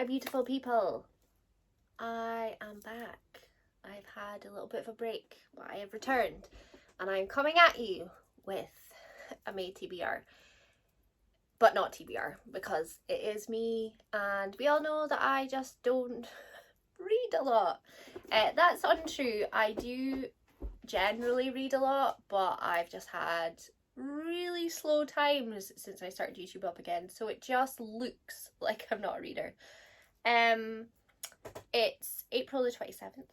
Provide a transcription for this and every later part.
my beautiful people? I am back. I've had a little bit of a break, but I have returned and I'm coming at you with a May TBR. But not TBR, because it is me and we all know that I just don't read a lot. That's untrue. I do generally read a lot, but I've just had really slow times since I started YouTube up again, so it just looks like I'm not a reader. It's April the 27th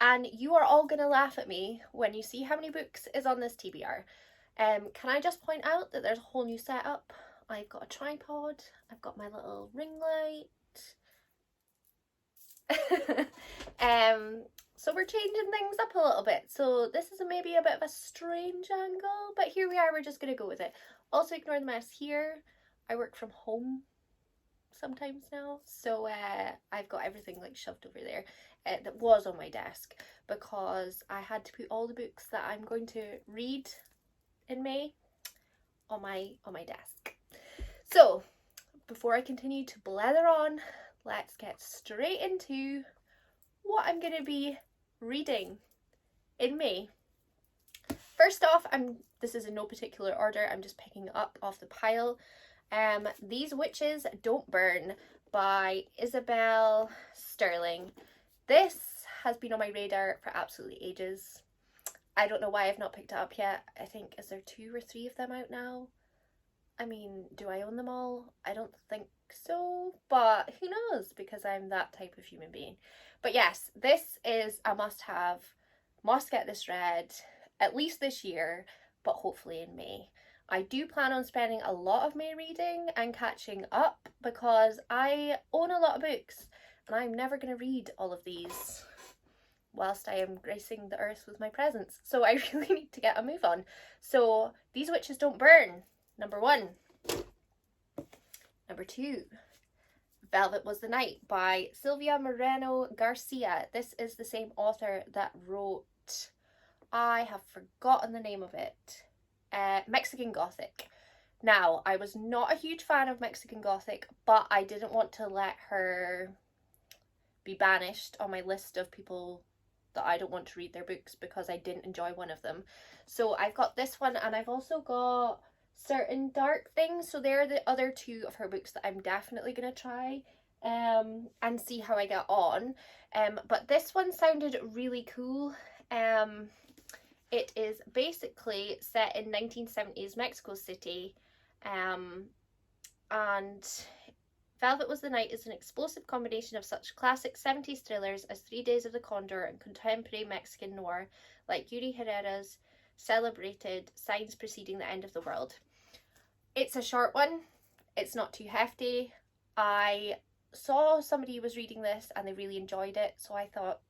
and you are all gonna laugh at me when you see how many books is on this TBR. Can I just point out that there's a whole new setup? I've got a tripod, I've got my little ring light. So we're changing things up a little bit. So this is maybe a bit of a strange angle, but here we are, we're just gonna go with it. Also ignore the mess here. I work from home sometimes now, so I've got everything like shoved over there that was on my desk because I had to put all the books that I'm going to read in May on my desk. So before I continue to blather on, let's get straight into what I'm going to be reading in May. First off, this is in no particular order, I'm just picking up off the pile. These Witches Don't Burn by Isabel Sterling. This has been on my radar for absolutely ages. I don't know why I've not picked it up yet. I think, is there 2 or 3 of them out now? I mean, do I own them all? I don't think so, but who knows, because I'm that type of human being. But yes, this is a must-have. Must get this read, at least this year, but hopefully in May. I do plan on spending a lot of May reading and catching up because I own a lot of books and I'm never going to read all of these whilst I am gracing the earth with my presence. So I really need to get a move on. So These Witches Don't Burn, number 1. Number 2, Velvet Was the Night by Silvia Moreno Garcia. This is the same author that wrote, I have forgotten the name of it, Mexican Gothic. Now, I was not a huge fan of Mexican Gothic, but I didn't want to let her be banished on my list of people that I don't want to read their books because I didn't enjoy one of them. So I've got this one, and I've also got Certain Dark Things. So they're the other 2 of her books that I'm definitely going to try and see how I get on. But this one sounded really cool. It is basically set in 1970s Mexico City, and Velvet Was the Night is an explosive combination of such classic 70s thrillers as 3 Days of the Condor and contemporary Mexican noir like Yuri Herrera's celebrated Signs Preceding the End of the World. It's a short one, it's not too hefty. I saw somebody was reading this and they really enjoyed it, so I thought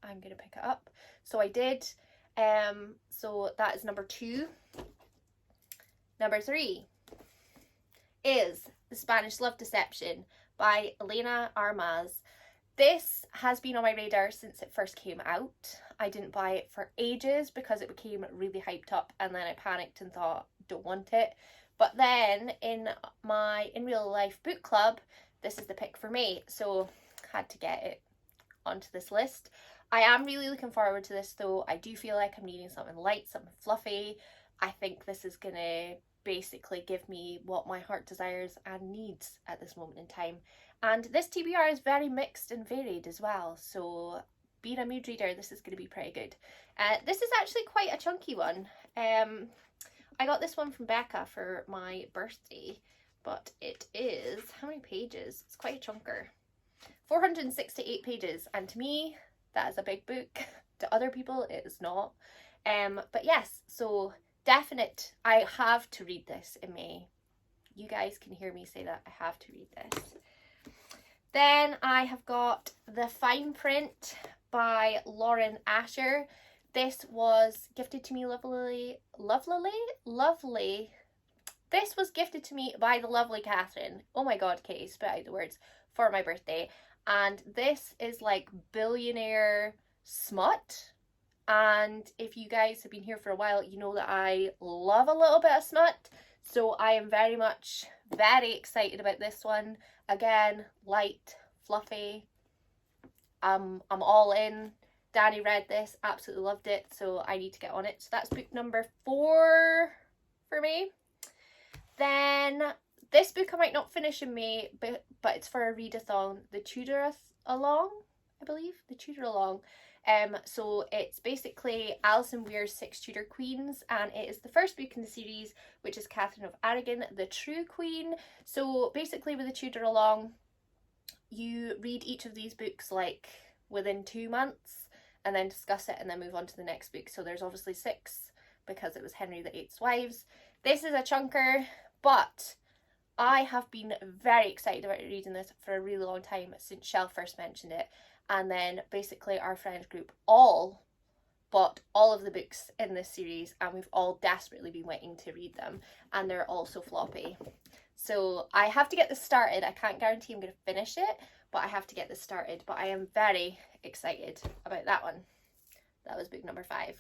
I'm gonna pick it up. So I did. So that is number 2. Number 3 is The Spanish Love Deception by Elena Armas. This has been on my radar since it first came out. I didn't buy it for ages because it became really hyped up and then I panicked and thought, don't want it. But then in my in real life book club, this is the pick for me, so had to get it onto this list. I am really looking forward to this though. I do feel like I'm needing something light, something fluffy. I think this is gonna basically give me what my heart desires and needs at this moment in time. And this TBR is very mixed and varied as well, so being a mood reader, this is going to be pretty good. This is actually quite a chunky one. I got this one from Becca for my birthday, but it is, how many pages? It's quite a chunker. 468 pages, and to me, that is a big book. To other people, it is not. But yes, so definite. I have to read this in May. You guys can hear me say that. I have to read this. Then I have got The Fine Print by Lauren Asher. This was gifted to me lovely. This was gifted to me by the lovely Catherine. Oh my god, Katie, spit out the words. For my birthday. And this is like billionaire smut. And if you guys have been here for a while, you know that I love a little bit of smut. So I am very excited about this one. Again, light, fluffy. I'm all in. Danny read this, absolutely loved it, so I need to get on it. So that's book number 4 for me. Then this book I might not finish in May, but it's for a readathon, the Tudor-along, I believe, the Tudor-along. So it's basically Alison Weir's 6 Tudor Queens, and it is the first book in the series, which is Catherine of Aragon, the true queen. So basically with the Tudor-along, you read each of these books like within 2 months and then discuss it and then move on to the next book. So there's obviously 6 because it was Henry VIII's wives. This is a chunker, but I have been very excited about reading this for a really long time, since Shell first mentioned it. And then basically our friend group all bought all of the books in this series, and we've all desperately been waiting to read them, and they're all so floppy. So I have to get this started. I can't guarantee I'm going to finish it, but I have to get this started. But I am very excited about that one. That was book number 5.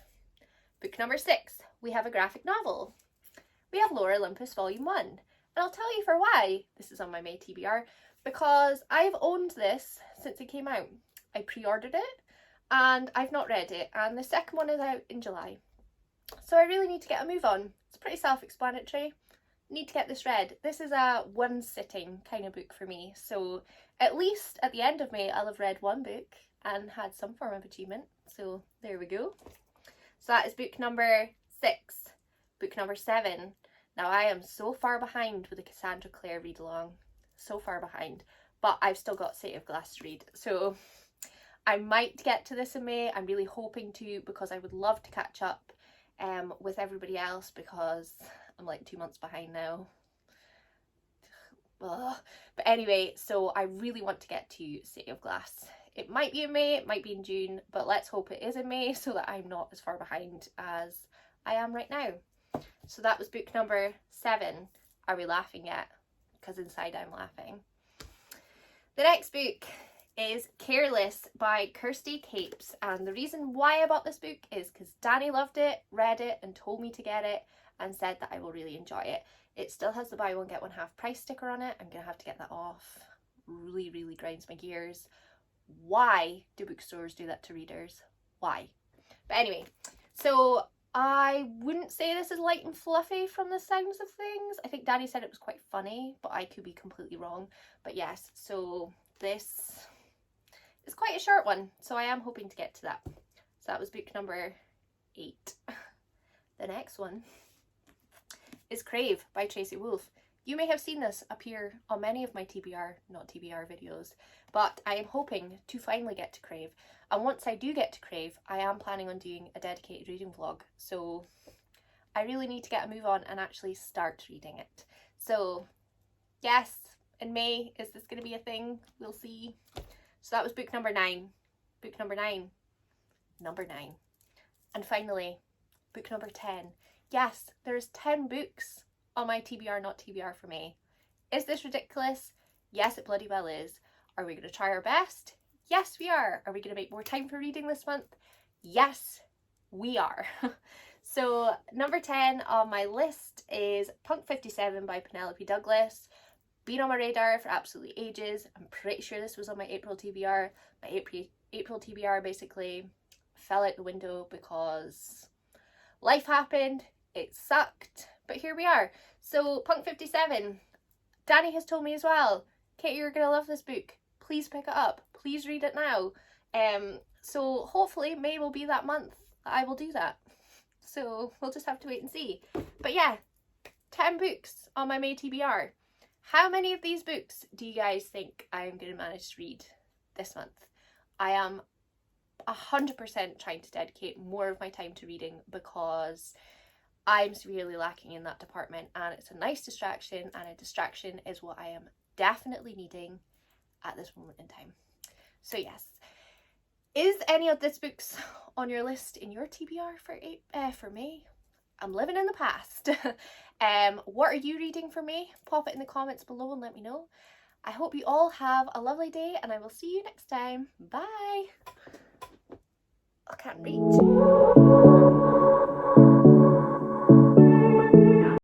Book number 6, we have a graphic novel. We have Lore Olympus Volume 1. And I'll tell you for why this is on my May TBR, because I've owned this since it came out. I pre-ordered it and I've not read it, and the second one is out in July. So I really need to get a move on. It's pretty self-explanatory. Need to get this read. This is a one sitting kind of book for me, so at least at the end of May I'll have read one book and had some form of achievement. So there we go. So that is book number 6. Book number 7. Now I am so far behind with the Cassandra Clare read along, so far behind, but I've still got City of Glass to read, so I might get to this in May. I'm really hoping to, because I would love to catch up with everybody else, because I'm like 2 months behind now. Ugh. But anyway, so I really want to get to City of Glass. It might be in May, it might be in June, but let's hope it is in May so that I'm not as far behind as I am right now. So that was book number 7. Are we laughing yet? Because inside I'm laughing. The next book is Careless by Kirsty Kapes, and the reason why I bought this book is because Danny loved it, read it and told me to get it and said that I will really enjoy it. It still has the buy one get one half price sticker on it. I'm gonna have to get that off. Really grinds my gears. Why do bookstores do that to readers? Why? But anyway, so I wouldn't say this is light and fluffy from the sounds of things. I think Danny said it was quite funny, but I could be completely wrong. But yes, so this is quite a short one, so I am hoping to get to that. So that was book number 8. The next one is Crave by Tracy Wolff. You may have seen this appear on many of my TBR, not TBR videos, but I am hoping to finally get to Crave. And once I do get to Crave, I am planning on doing a dedicated reading vlog. So I really need to get a move on and actually start reading it. So yes, in May, is this going to be a thing? We'll see. So that was book number 9. Book number 9. Number 9. And finally, book number 10. Yes, there's 10 books on my TBR, not TBR for May. Is this ridiculous? Yes, it bloody well is. Are we going to try our best? Yes, we are. Are we going to make more time for reading this month? Yes, we are. So number 10 on my list is Punk 57 by Penelope Douglas. Been on my radar for absolutely ages. I'm pretty sure this was on my April TBR. My April TBR basically fell out the window because life happened. It sucked, but here we are. So Punk 57, Danny has told me as well, Kate, you're gonna love this book. Please pick it up. Please read it now. So hopefully May will be that month that I will do that. So we'll just have to wait and see. But yeah, 10 books on my May TBR. How many of these books do you guys think I am going to manage to read this month? I am 100% trying to dedicate more of my time to reading because I'm severely lacking in that department, and it's a nice distraction, and a distraction is what I am definitely needing at this moment in time. So yes, is any of these books on your list in your TBR for May? I'm living in the past. What are you reading for May? Pop it in the comments below and let me know. I hope you all have a lovely day, and I will see you next time. Bye. I can't read.